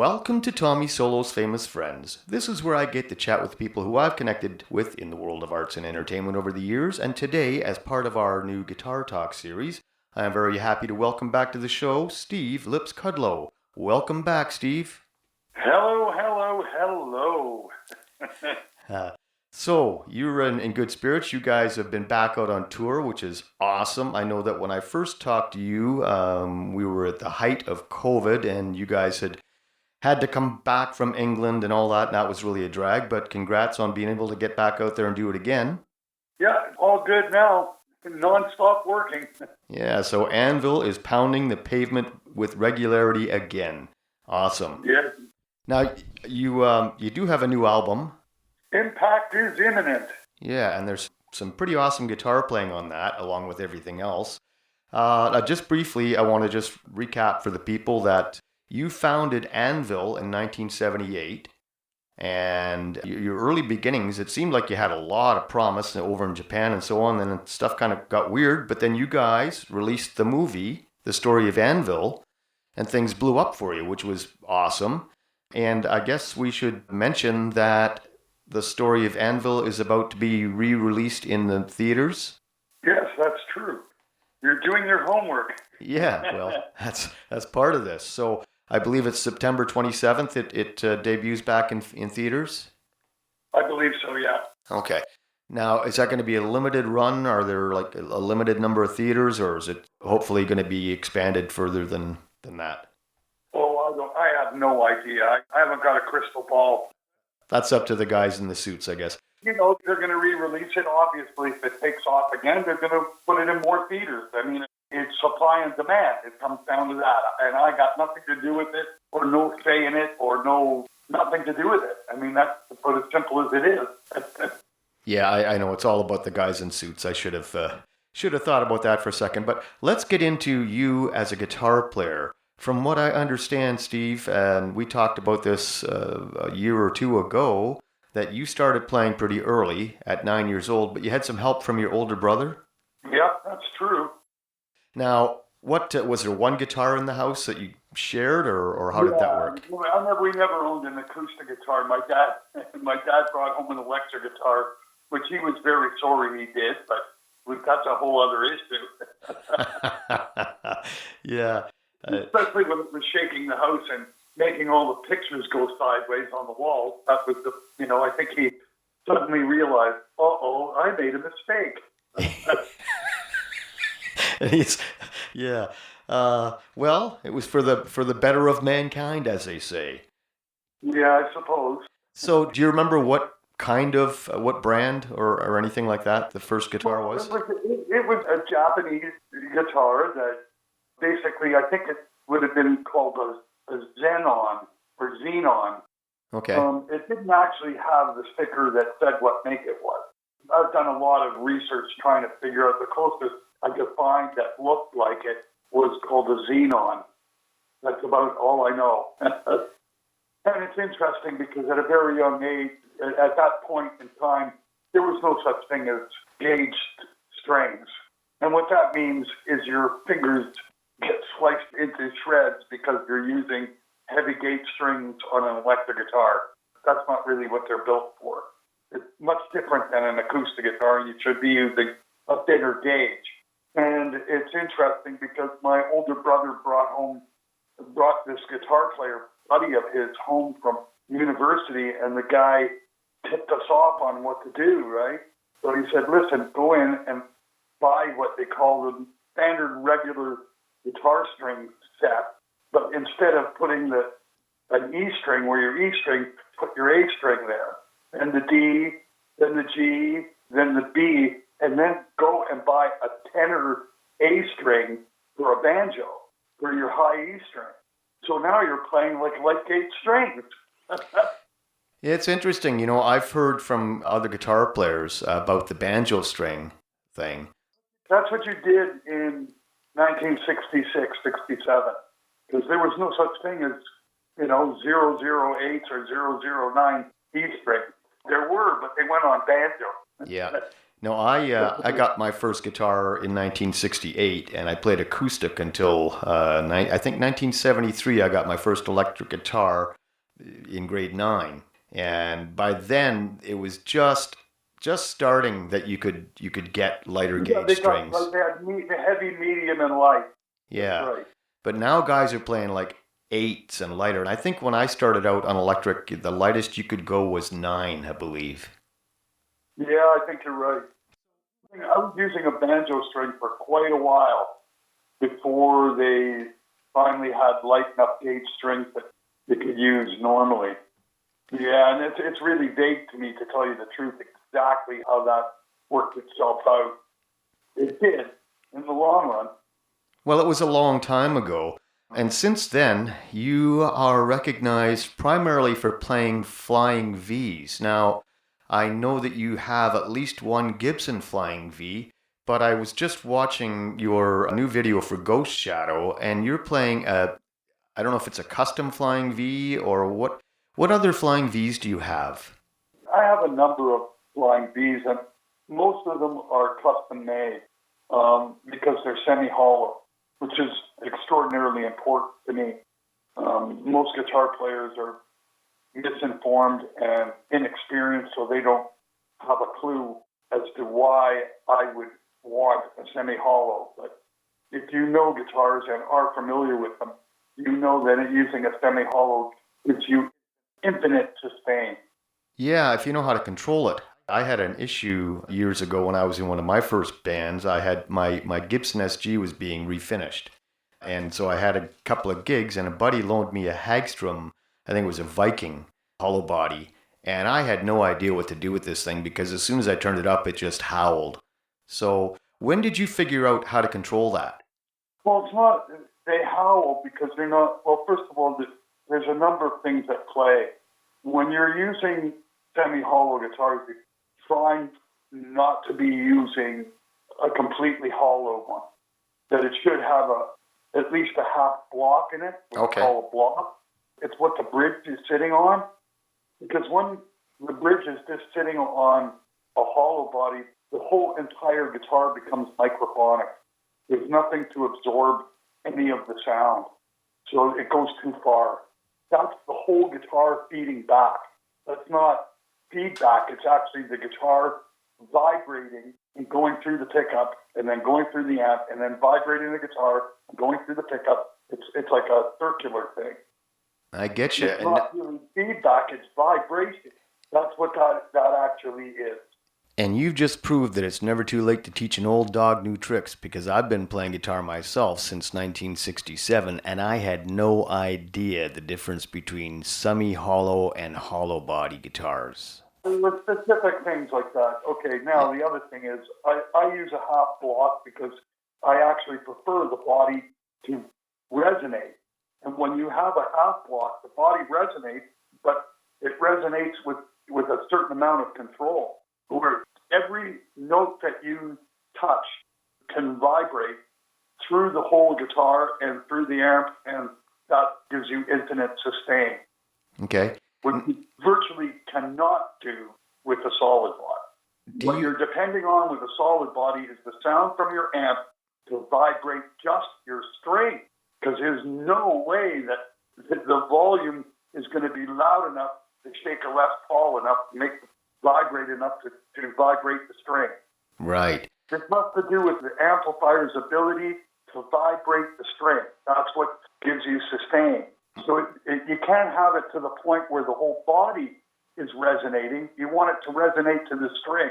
Welcome to Tommy Solo's Famous Friends. This is where I get to chat with people who I've connected with in the world of arts and entertainment over the years, and today, as part of our new Guitar Talk series, I am very happy to welcome back to the show Steve Lips Kudlow. Welcome back, Steve. Hello. So, you're in good spirits. You guys have been back out on tour, which is awesome. I know that when I first talked to you, we were at the height of COVID, and you guys had to come back from England and all that, and that was really a drag, but congrats on being able to get back out there and do it again. Yeah, all good now. Non-stop working. Yeah, so Anvil is pounding the pavement with regularity again. Awesome. Yeah. Now, you do have a new album. Impact is imminent. Yeah, and there's some pretty awesome guitar playing on that, along with everything else. Just briefly, I want to just recap for the people that you founded Anvil in 1978, and your early beginnings, it seemed like you had a lot of promise over in Japan and so on, and then stuff kind of got weird, but then you guys released the movie, The Story of Anvil, and things blew up for you, which was awesome. And I guess we should mention that The Story of Anvil is about to be re-released in the theaters. Yes, that's true. You're doing your homework. Yeah, well, that's part of this. So I believe it's September 27th. It debuts back in theaters? I believe so, yeah. Okay. Now, is that going to be a limited run? Are there like a limited number of theaters, or is it hopefully going to be expanded further than that? Oh, I have no idea. I haven't got a crystal ball. That's up to the guys in the suits, I guess. You know, they're going to re-release it. Obviously, if it takes off again, they're going to put it in more theaters. I mean, it's supply and demand. It comes down to that. And I got nothing to do with it, or no say in it, or nothing to do with it. I mean, that's to put it as simple as it is. Yeah, I know. It's all about the guys in suits. I should have thought about that for a second. But let's get into you as a guitar player. From what I understand, Steve, and we talked about this a year or two ago, that you started playing pretty early at 9 years old, but you had some help from your older brother? Yeah, that's true. Now, what was there one guitar in the house that you shared, or how did that work? We never owned an acoustic guitar. My dad brought home an electric guitar, which he was very sorry he did, but that's a whole other issue. Yeah. Especially when it was shaking the house and making all the pictures go sideways on the wall. That was I think he suddenly realized, I made a mistake. Well, it was for the better of mankind, as they say. Yeah, I suppose. So, do you remember what brand or anything like that the first guitar was? It was a Japanese guitar that basically, I think it would have been called a Xenon or Xenon. Okay. It didn't actually have the sticker that said what make it was. I've done a lot of research trying to figure out the closest I could find that looked like it was called a Xenon. That's about all I know. And it's interesting because at a very young age, at that point in time, there was no such thing as gauged strings. And what that means is your fingers get sliced into shreds because you're using heavy gauge strings on an electric guitar. That's not really what they're built for. It's much different than an acoustic guitar. You should be using a thinner gauge. And it's interesting because my older brother brought this guitar player buddy of his home from university, and the guy tipped us off on what to do, right? So he said, listen, go in and buy what they call the standard regular guitar string set, but instead of putting an E string where your E string, put your A string there, and the D, then the G, then the B, and then go and buy a tenor A string for a banjo for your high E string. So now you're playing like light gauge strings. It's interesting. I've heard from other guitar players about the banjo string thing. That's what you did in 1966, 67, because there was no such thing as, 008 or 009 E string. There were, but they went on banjo. Yeah. No, I got my first guitar in 1968, and I played acoustic until I think 1973. I got my first electric guitar in grade 9, and by then it was just starting that you could get lighter Yeah, gauge they got like strings. they had the heavy, medium, and light. That's Yeah, right. but now guys are playing like eights and lighter. And I think when I started out on electric, the lightest you could go was 9, I believe. Yeah, I think you're right. I was using a banjo string for quite a while before they finally had light enough gauge strings that you could use normally. Yeah, and it's really vague to me, to tell you the truth, exactly how that worked itself out. It did in the long run. Well, it was a long time ago. And since then, you are recognized primarily for playing flying Vs. Now, I know that you have at least one Gibson flying V, but I was just watching your new video for Ghost Shadow, and you're playing I don't know if it's a custom flying V or what. What other flying Vs do you have? I have a number of flying Vs, and most of them are custom made because they're semi-hollow, which is extraordinarily important to me. Most guitar players are misinformed and inexperienced, so they don't have a clue as to why I would want a semi-hollow. But if you know guitars and are familiar with them, you know that using a semi-hollow gives you infinite sustain. Yeah, if you know how to control it. I had an issue years ago when I was in one of my first bands. I had my Gibson SG was being refinished. And so I had a couple of gigs, and a buddy loaned me a Hagstrom, I think it was a Viking hollow body. And I had no idea what to do with this thing because as soon as I turned it up, it just howled. So when did you figure out how to control that? Well, it's not, they howl because they're not, well, first of all, there's a number of things at play. When you're using semi-hollow guitars, you're trying not to be using a completely hollow one. That it should have at least a half block in it, what we Okay. call a block. It's what the bridge is sitting on. Because when the bridge is just sitting on a hollow body, the whole entire guitar becomes microphonic. There's nothing to absorb any of the sound. So it goes too far. That's the whole guitar feeding back. That's not feedback. It's actually the guitar vibrating and going through the pickup and then going through the amp and then vibrating the guitar and going through the pickup. It's like a circular thing. I get you. It's not really feedback, it's vibration. That's what that actually is. And you've just proved that it's never too late to teach an old dog new tricks because I've been playing guitar myself since 1967 and I had no idea the difference between semi-hollow and hollow body guitars. There were specific things like that. Okay, now the other thing is I use a half block because I actually prefer the body to resonate. And when you have a half block, the body resonates, but it resonates with a certain amount of control. Where every note that you touch can vibrate through the whole guitar and through the amp, and that gives you infinite sustain, Okay. which you virtually cannot do with a solid body. What you're depending on with a solid body is the sound from your amp to vibrate just your string, because there's no way that the volume is going to be loud enough to shake a Les Paul enough to make vibrate enough to vibrate the string. Right. This has to do with the amplifier's ability to vibrate the string. That's what gives you sustain. So you can't have it to the point where the whole body is resonating. You want it to resonate to the string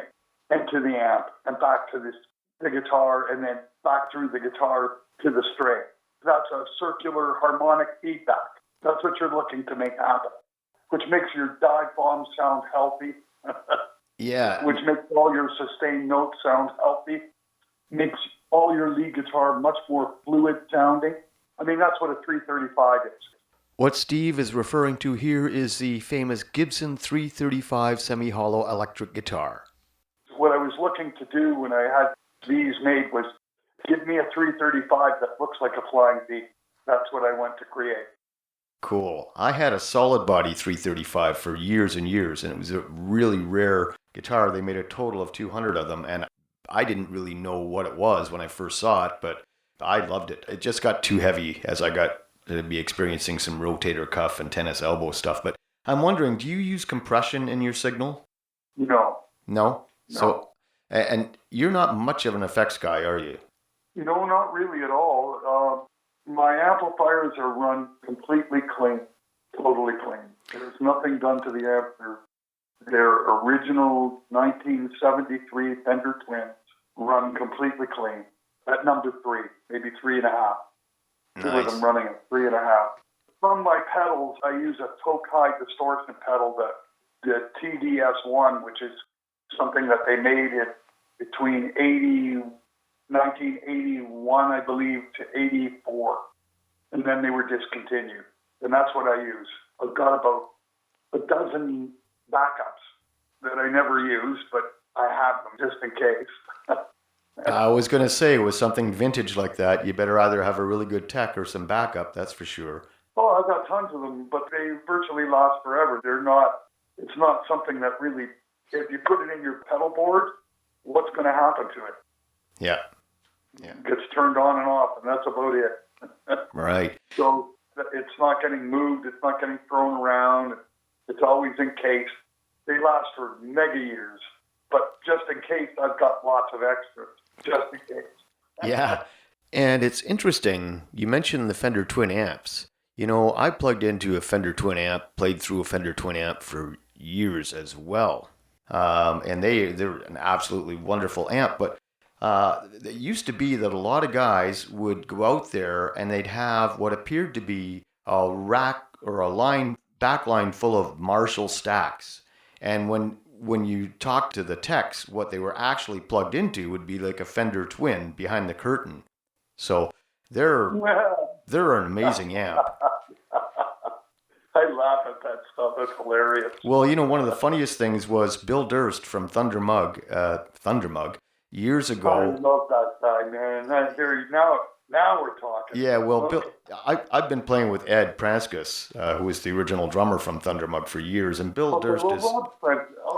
and to the amp and back to the guitar and then back through the guitar to the string. That's a circular harmonic feedback. That's what you're looking to make happen, which makes your dive bomb sound healthy. Yeah. Which makes all your sustained notes sound healthy, makes all your lead guitar much more fluid sounding. I mean, that's what a 335 is. What Steve is referring to here is the famous Gibson 335 semi-hollow electric guitar. What I was looking to do when I had these made was give me a 335 that looks like a flying V. That's what I want to create. Cool. I had a solid body 335 for years and years, and it was a really rare guitar. They made a total of 200 of them, and I didn't really know what it was when I first saw it, but I loved it. It just got too heavy as I got to be experiencing some rotator cuff and tennis elbow stuff. But I'm wondering, do you use compression in your signal? No. No? No. So, and you're not much of an effects guy, are you? Not really at all. My amplifiers are run completely clean, totally clean. There's nothing done to the amp. They're original 1973 Fender Twins, run completely clean. At number 3, maybe 3.5. Nice. Two of them running at 3.5. From my pedals, I use a Tokai distortion pedal, the TDS1, which is something that they made it between 1981, I believe, to 84. And then they were discontinued. And that's what I use. I've got about a dozen backups that I never use, but I have them just in case. I was going to say, with something vintage like that, you better either have a really good tech or some backup, that's for sure. Oh, I've got tons of them, but they virtually last forever. It's not something that really, if you put it in your pedal board, what's going to happen to it? Yeah. It gets turned on and off, and that's about it. Right. So it's not getting moved, it's not getting thrown around, it's always in case. They last for mega years, but just in case, I've got lots of extras, just in case. Yeah. And it's interesting, you mentioned the Fender Twin amps. I plugged into a Fender Twin amp, played through a Fender Twin amp for years as well. And they're an absolutely wonderful amp, but it used to be that a lot of guys would go out there and they'd have what appeared to be a rack or a back line full of Marshall stacks. And when you talk to the techs, what they were actually plugged into would be like a Fender Twin behind the curtain. So they're an amazing amp. I laugh at that stuff. That's hilarious. Well, one of the funniest things was Bill Durst from Thunder Mug, years ago. I love that guy, man. Now we're talking. Yeah, well, Bill, I've been playing with Ed Pranskus, who was the original drummer from Thunder Mug for years, and Bill Durst is...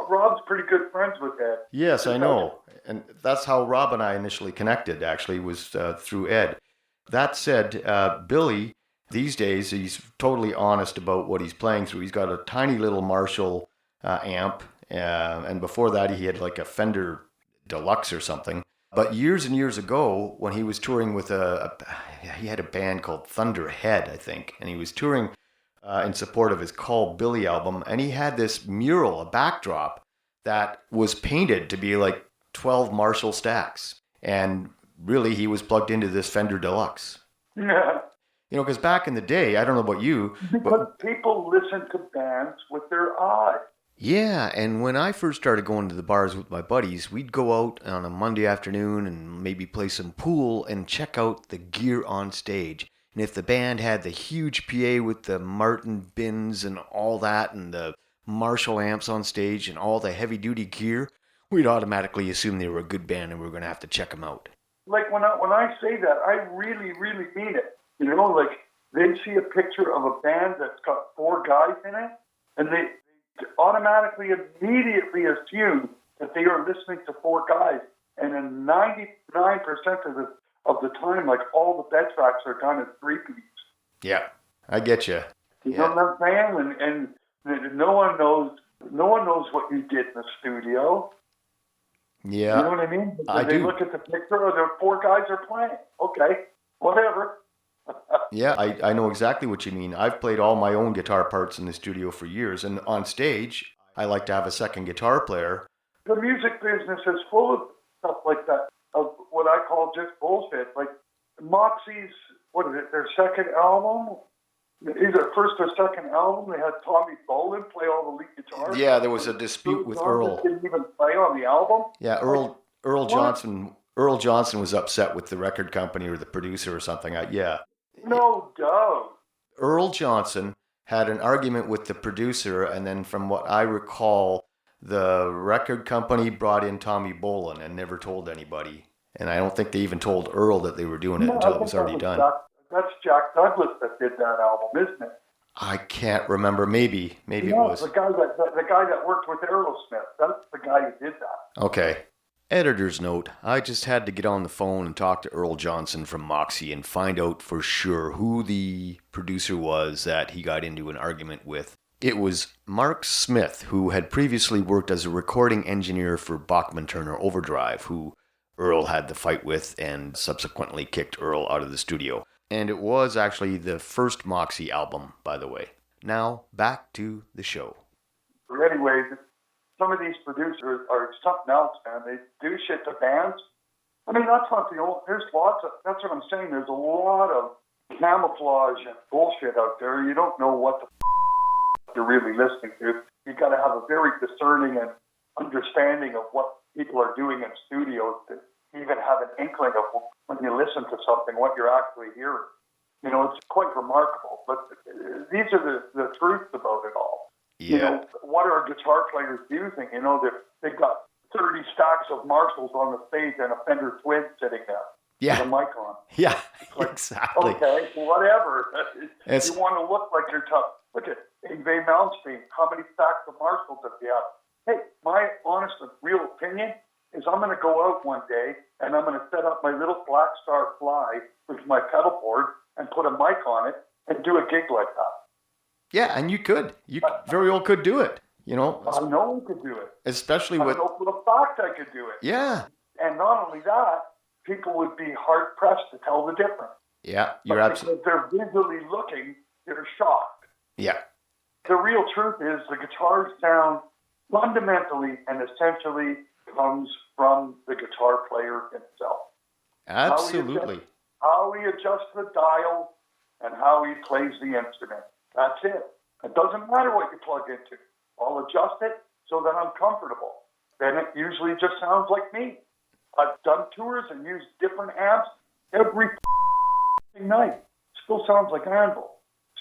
Rob's pretty good friends with Ed. Yes, I know. And that's how Rob and I initially connected, actually, was through Ed. That said, Billy, these days, he's totally honest about what he's playing through. He's got a tiny little Marshall amp, and before that, he had like a Fender Deluxe or something. But years and years ago, when he was touring with he had a band called Thunderhead, I think, and he was touring in support of his Call Billy album, and he had this mural, a backdrop, that was painted to be like 12 Marshall stacks. And really, he was plugged into this Fender Deluxe. Yeah. Because back in the day, I don't know about you, because people listen to bands with their eyes. Yeah, and when I first started going to the bars with my buddies, we'd go out on a Monday afternoon and maybe play some pool and check out the gear on stage. And if the band had the huge PA with the Martin bins and all that and the Marshall amps on stage and all the heavy-duty gear, we'd automatically assume they were a good band and we were going to have to check them out. Like when I say that, I really, really mean it. Like they see a picture of a band that's got 4 guys in it, and they automatically, immediately assume that they are listening to 4 guys. And in 99% of the time, like all the bed tracks are done in 3-piece. Yeah, I get you. You know what I'm saying? And no one knows what you did in the studio. Yeah. You know what I mean? I they do. Look at the picture, or the 4 guys are playing. Okay, whatever. Yeah, I know exactly what you mean. I've played all my own guitar parts in the studio for years, and on stage, I like to have a second guitar player. The music business is full of stuff like that, of what I call just bullshit. Like Moxie's, their second album? Either first or second album, they had Tommy Bolin play all the lead guitar. Yeah, there was a dispute with Earl. Didn't even play on the album. Yeah, Earl Johnson. Earl Johnson was upset with the record company or the producer or something. No doubt. Earl Johnson had an argument with the producer, and then from what I recall, the record company brought in Tommy Bolin and never told anybody. And I don't think they even told Earl that they were doing it until it was already done. That's Jack Douglas that did that album, isn't it? I can't remember. Maybe it No, was. the guy that worked with Aerosmith. That's the guy who did that. Okay. Editor's note, I just had to get on the phone and talk to Earl Johnson from Moxie and find out for sure who the producer was that he got into an argument with. It was Mark Smith, who had previously worked as a recording engineer for Bachman Turner Overdrive, who Earl had the fight with and subsequently kicked Earl out of the studio. And it was actually the first Moxie album, by the way. Now, back to the show. But anyway, some of these producers are something else, man. They do shit to bands. I mean, that's not the old. There's lots of. That's what I'm saying. There's a lot of camouflage and bullshit out there. You don't know what the you're really listening to. You got to have a very discerning and understanding of what people are doing in studios to even have an inkling of when you listen to something what you're actually hearing. You know, it's quite remarkable. But these are the truths about it all. Yeah. You know, what are guitar players using? You know, they've got 30 stacks of Marshalls on the stage and a Fender Twin sitting there Yeah. with a mic on. Yeah, Like, exactly. Okay, whatever. It's- You want to look like you're tough. Look at Yngwie Malmsteen. How many stacks of Marshalls does he have? Hey, my honest and real opinion is I'm going to go out one day and I'm going to set up my little Black Star Fly with my pedal board and put a mic on it and do a gig like that. Yeah, and you could. You very well could do it. You know, I know I could do it. especially I with. know for the fact I could do it. Yeah. And not only that, people would be hard pressed to tell the difference. Yeah, you're But absolutely. because they're visually looking, they're shocked. Yeah. The real truth is the guitar sound fundamentally and essentially comes from the guitar player himself. Absolutely. How he adjusts the dial and how he plays the instrument. That's it. It doesn't matter what you plug into. I'll adjust it so that I'm comfortable. Then it usually just sounds like me. I've done tours and used different amps every night. Still sounds like Anvil.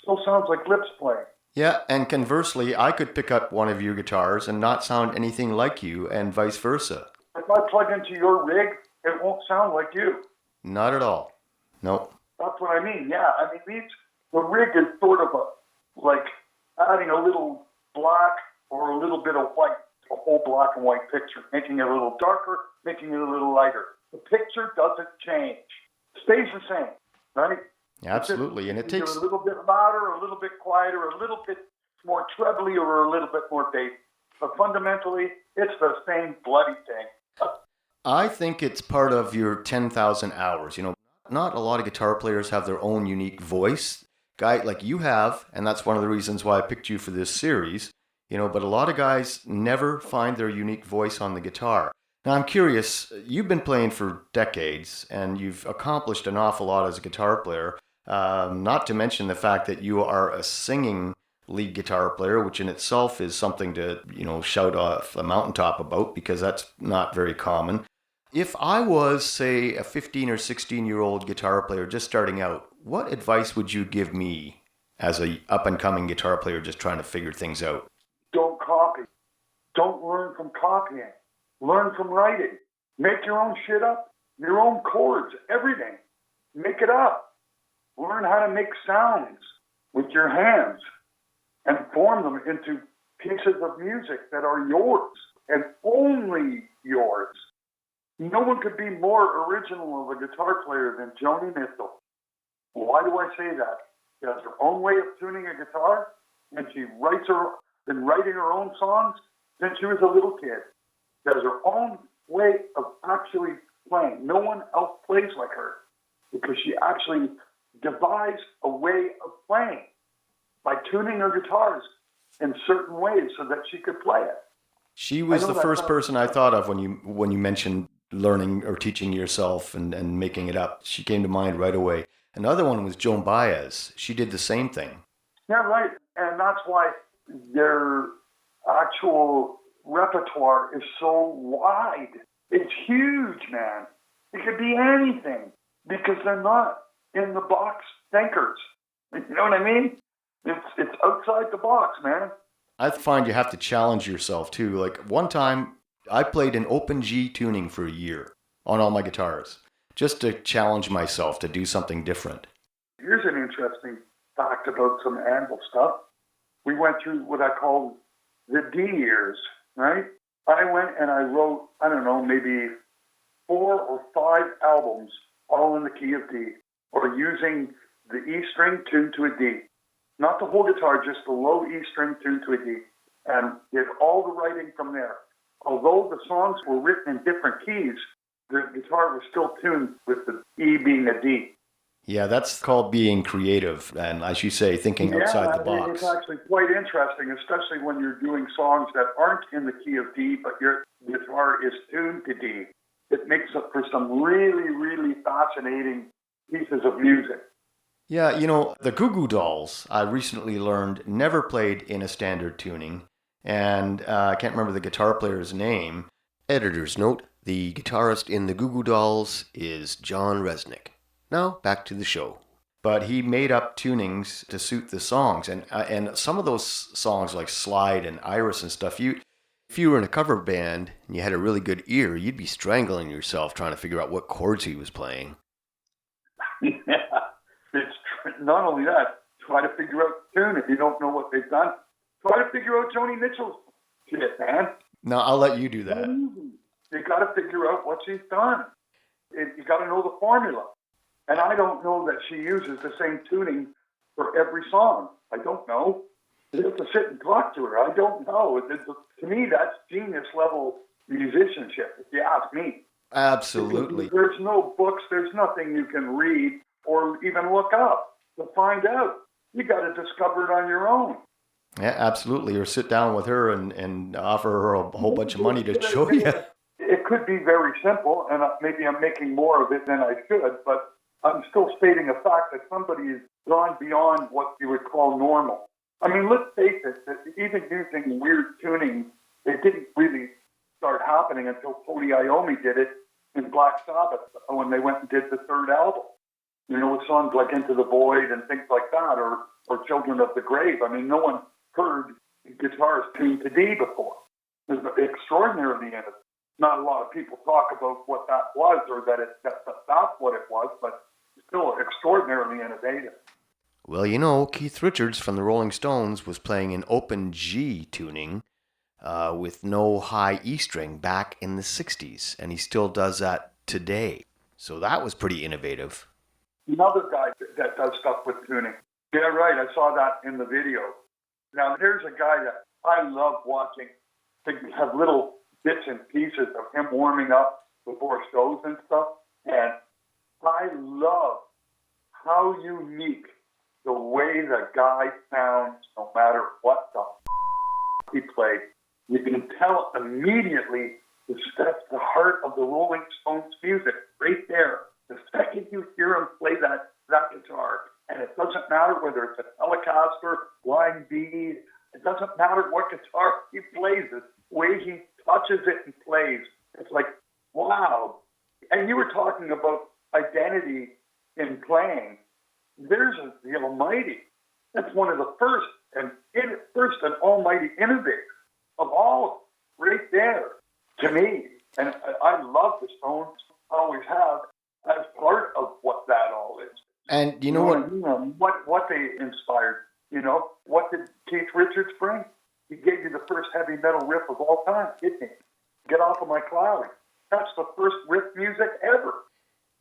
Still sounds like lips playing. Yeah, and conversely, I could pick up one of your guitars and not sound anything like you, and vice versa. If I plug into your rig, it won't sound like you. Not at all. Nope. That's what I mean. Yeah, I mean, the rig is sort of like adding a little black or a little bit of white, a whole black and white picture, making it a little darker, making it a little lighter. The picture doesn't change. It stays the same, right? Absolutely, and it Either takes. a little bit louder, a little bit quieter, a little bit more trebly, or a little bit more bass. But fundamentally, it's the same bloody thing. I think it's part of your 10,000 hours. You know, not a lot of guitar players have their own unique voice. Guy like you have, and that's one of the reasons why I picked you for this series. You know, but a lot of guys never find their unique voice on the guitar. Now, I'm curious, you've been playing for decades, and you've accomplished an awful lot as a guitar player. Not to mention the fact that you are a singing lead guitar player, which in itself is something to, you know, shout off a mountaintop about, because that's not very common. If I was, say, a 15 or 16-year-old guitar player just starting out, what advice would you give me as a up-and-coming guitar player just trying to figure things out? Don't copy. Don't learn from copying. Learn from writing. Make your own shit up. Your own chords, everything. Make it up. Learn how to make sounds with your hands and form them into pieces of music that are yours and only yours. No one could be more original of a guitar player than Joni Mitchell. Why do I say that? She has her own way of tuning a guitar, and she been writing her own songs since she was a little kid. She has her own way of actually playing. No one else plays like her because she actually devised a way of playing by tuning her guitars in certain ways so that she could play it. She was the first person I thought of when you mentioned learning or teaching yourself and making it up. She came to mind right away. Another one was Joan Baez. She did the same thing. Yeah, right. And that's why their actual repertoire is so wide. It's huge, man. It could be anything because they're not in the box thinkers. You know what I mean? It's outside the box, man. I find you have to challenge yourself too. Like one time I played in open G tuning for a year on all my guitars just to challenge myself to do something different. Here's an interesting fact about some Anvil stuff. We went through what I call the D years, right? I went and I wrote, I don't know, maybe 4 or 5 albums, all in the key of D, or using the E string tuned to a D. Not the whole guitar, just the low E string tuned to a D. And did all the writing from there. Although the songs were written in different keys, the guitar was still tuned with the E being a D. Yeah, that's called being creative, and as you say, thinking outside the box. It's actually quite interesting, especially when you're doing songs that aren't in the key of D, but your guitar is tuned to D. It makes up for some really, really fascinating pieces of music. Yeah, you know, the Goo Goo Dolls, I recently learned, never played in a standard tuning, and I can't remember the guitar player's name. Editor's note, the guitarist in the Goo Goo Dolls is John Resnick. Now, back to the show. But he made up tunings to suit the songs, and some of those songs like Slide and Iris and stuff, if you were in a cover band and you had a really good ear, you'd be strangling yourself trying to figure out what chords he was playing. Yeah, it's not only that, try to figure out the tune if you don't know what they've done. Try to figure out Joni Mitchell's shit, man. No, I'll let you do that. You got to figure out what she's done. You got to know the formula. And I don't know that she uses the same tuning for every song. I don't know. You have to sit and talk to her. I don't know. To me, that's genius level musicianship, if you ask me. Absolutely. There's no books. There's nothing you can read or even look up to find out. You got to discover it on your own. Yeah, absolutely. Or sit down with her and offer her a whole bunch of money to show you. It could be very simple, and maybe I'm making more of it than I should, but I'm still stating a fact that somebody has gone beyond what you would call normal. I mean, let's face it, that even using weird tuning, it didn't really start happening until Tony Iommi did it in Black Sabbath when they went and did the third album. You know, with songs like Into the Void and things like that, or Children of the Grave. I mean, no one heard guitars tuned to D before. It was extraordinarily innovative. Not a lot of people talk about what that was or that's what it was, but still extraordinarily innovative. Well, you know, Keith Richards from the Rolling Stones was playing an open G tuning with no high E string back in the 60s, and he still does that today. So that was pretty innovative. Another guy that does stuff with tuning. Yeah, right. I saw that in the video. Now, there's a guy that I love watching. They have little bits and pieces of him warming up before shows and stuff. And I love how unique the way the guy sounds no matter what the he played. You can tell immediately that's the heart of the Rolling Stones music right there. The second you hear him play that guitar, and it doesn't matter whether it's a Telecaster, Blind Bee, it doesn't matter what guitar he plays, the way he touches it and plays, it's like, wow. And you were talking about identity in playing. There's the Almighty. That's one of the first and almighty innovators of all of them, right there, to me. And I love the Stones, always have, as part of what that all is. And you know what they inspired. You know, what did Keith Richards bring? He gave you the first heavy metal riff of all time, didn't he? Get Off of My Cloud. That's the first riff music ever.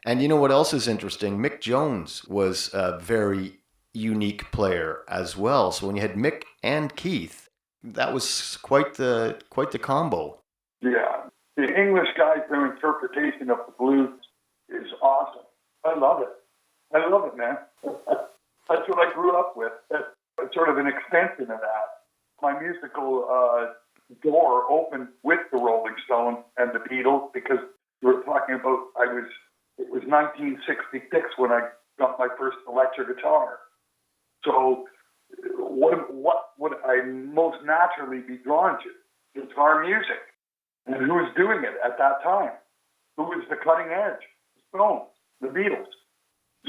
And you know what else is interesting? Mick Jones was a very unique player as well. So when you had Mick and Keith, that was quite the combo. Yeah. The English guys, their interpretation of the blues is awesome. I love it, man. That's what I grew up with. That's sort of an extension of that. My musical door opened with the Rolling Stones and the Beatles because we were talking about, it was 1966 when I got my first electric guitar. So what would I most naturally be drawn to? Guitar music. And who was doing it at that time? Who was the cutting edge? The Stones, the Beatles.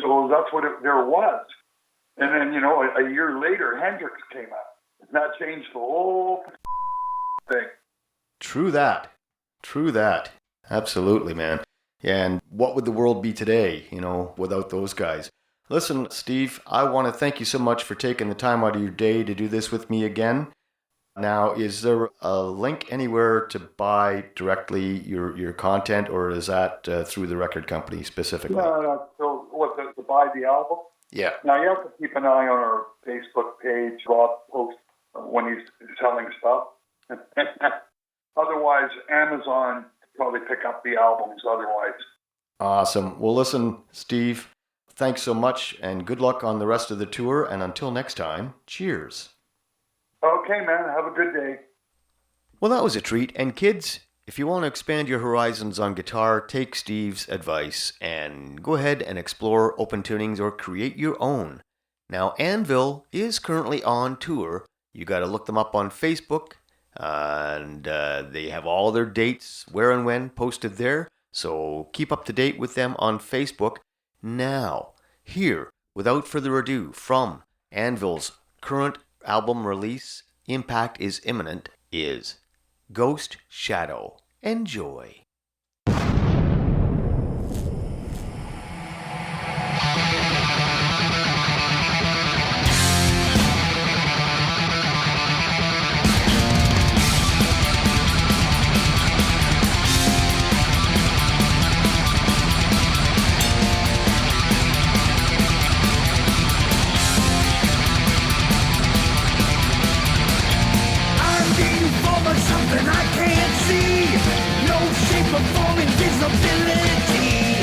So that's what there was. And then, you know, a year later, Hendrix came out. And that changed the whole thing. True that. Absolutely, man. And what would the world be today, you know, without those guys? Listen, Steve, I want to thank you so much for taking the time out of your day to do this with me again. Now, is there a link anywhere to buy directly your content, or is that through the record company specifically? No. So, to buy the album? Yeah. Now, you have to keep an eye on our Facebook page. Rob posts when he's selling stuff. Otherwise, Amazon probably pick up the albums otherwise. Awesome. Well, listen, Steve, thanks so much, and good luck on the rest of the tour. And until next time, cheers. Okay, man. Have a good day. Well, that was a treat. And kids, if you want to expand your horizons on guitar, take Steve's advice and go ahead and explore open tunings or create your own. Now, Anvil is currently on tour. You got to look them up on Facebook, and they have all their dates, where and when, posted there. So keep up to date with them on Facebook. Now, here, without further ado, from Anvil's current album release, Impact is Imminent, is Ghost Shadow. Enjoy. Something I can't see, no shape or form, invisibility.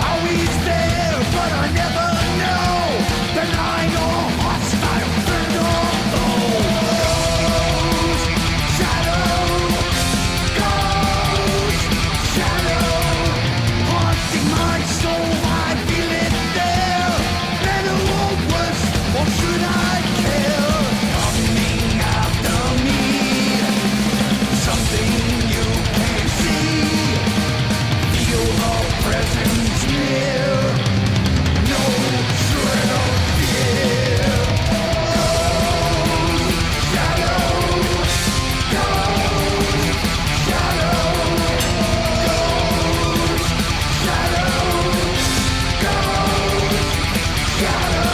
Always there, but I never know. Benign or hostile, friend or foe. Ghost shadow, ghost shadow, haunting my soul. I feel it there. Better or worse, or should I care? Coming after me. Something you can't see. Feel the presence near. No shred of fear. Ghost shadow, ghost shadow, ghost shadow, ghost shadow.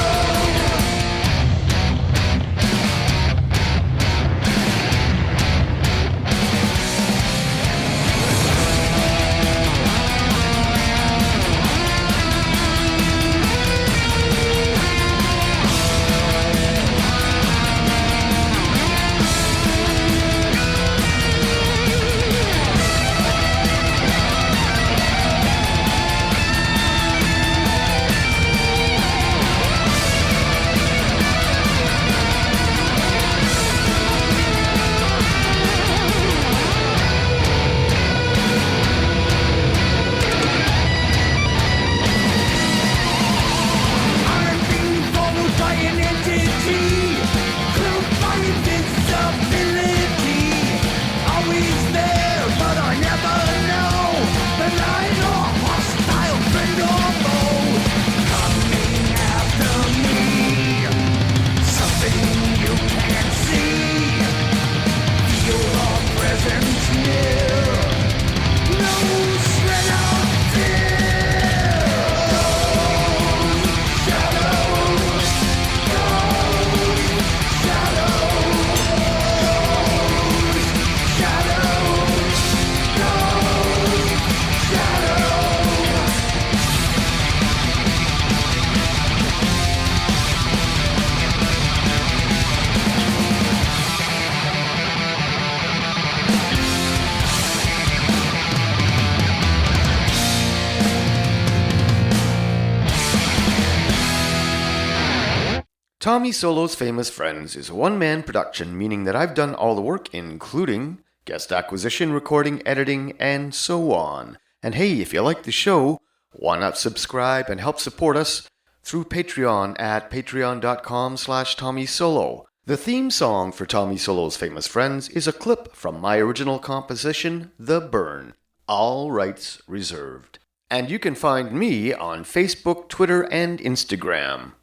Tommy Solo's Famous Friends is a one-man production, meaning that I've done all the work, including guest acquisition, recording, editing, and so on. And hey, if you like the show, why not subscribe and help support us through Patreon at patreon.com/TommySolo. The theme song for Tommy Solo's Famous Friends is a clip from my original composition, The Burn. All rights reserved. And you can find me on Facebook, Twitter, and Instagram.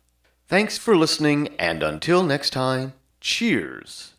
Thanks for listening, and until next time, cheers.